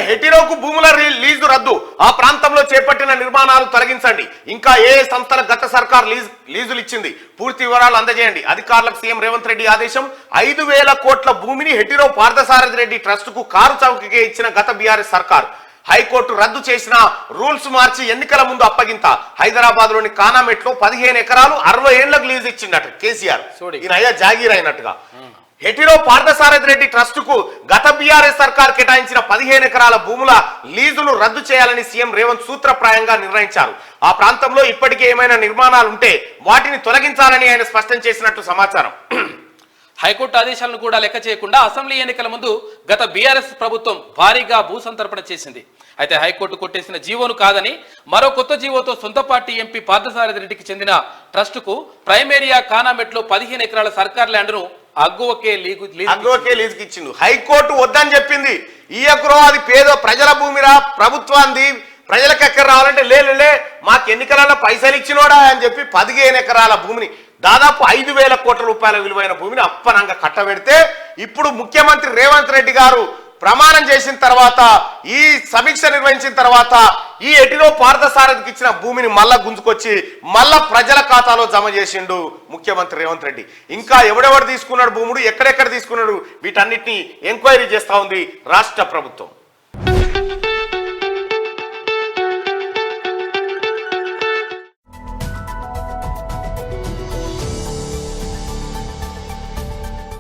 హెటిరోకు భూముల లీజు రద్దు, ఆ ప్రాంతంలో చేపట్టిన నిర్మాణాలు తొలగించండి. ఇంకా ఏ సంస్థల గత సర్కార్ లీజులు ఇచ్చింది, పూర్తి వివరాలు అందజేయండి. అధికారులకు సీఎం రేవంత్ రెడ్డి ఆదేశం. 5,000 కోట్ల భూమిని హెటిరో పార్థసారథి రెడ్డి ట్రస్ట్ కు కారు చౌకకే ఇచ్చిన గత బీఆర్ఎస్ సర్కార్. హైకోర్టు రద్దు చేసిన రూల్స్ మార్చి ఎన్నికల ముందు అప్పగింత. హైదరాబాద్ లోని కానామెట్లో 15 ఎకరాలు 60 ఏళ్లకు లీజు ఇచ్చిండట కేసీఆర్. ఈయన అయ్యా జాగీర్ అయినట్టుగా. హెటిరో పార్థసారథి రెడ్డి ట్రస్ట్ కు గత బీఆర్ఎస్ సర్కార్ కేటాయించిన 15 ఎకరాల భూముల లీజులు రద్దు చేయాలని సీఎం రేవంత్ సూత్రప్రాయంగా నిర్ణయించారు. ఆ ప్రాంతంలో ఇప్పటికే ఏమైనా నిర్మాణాలు ఉంటే వాటిని తొలగించాలని ఆయన స్పష్టం చేసినట్టు సమాచారం. హైకోర్టు ఆదేశాలను కూడా లెక్క చేయకుండా అసెంబ్లీ ఎన్నికల ముందు గత బీఆర్ఎస్ ప్రభుత్వం భారీగా భూసంతర్పణ చేసింది. అయితే హైకోర్టు కొట్టేసిన జీవోను కాదని మరో కొత్త జీవోతో సొంత పార్టీ ఎంపీ పార్థసారథి రెడ్డికి చెందిన ట్రస్టుకు ప్రైమేరియా కానామెట్లో 15 ఎకరాల సర్కార్ ల్యాండ్ను అగ్గోకే లీజుకి ఇచ్చిండు. హైకోర్టు వద్దని చెప్పింది. ఈ ఎకరో అది పేదో ప్రజల భూమిరా, ప్రభుత్వాన్ని, ప్రజలకు ఎక్కడ రావాలంటే లే మాకు ఎన్నికలలో పైసలు ఇచ్చినోడా అని చెప్పి 15 ఎకరాల భూమిని, దాదాపు 5,000 కోట్ల రూపాయల విలువైన భూమిని అప్పనంగా కట్టబెడితే ఇప్పుడు ముఖ్యమంత్రి రేవంత్ రెడ్డి గారు ప్రమాణం చేసిన తర్వాత, ఈ సమీక్ష నిర్వహించిన తర్వాత ఈ హెటిరో పార్థసారథికి ఇచ్చిన భూమిని మళ్ళా గుంజుకొచ్చి మళ్ళా ప్రజల ఖాతాలో జమ చేసిండు ముఖ్యమంత్రి రేవంత్ రెడ్డి. ఇంకా ఎవడెవడు తీసుకున్నాడు భూముడు, ఎక్కడెక్కడ తీసుకున్నాడు, వీటన్నిటిని ఎంక్వైరీ చేస్తా ఉంది రాష్ట్ర ప్రభుత్వం.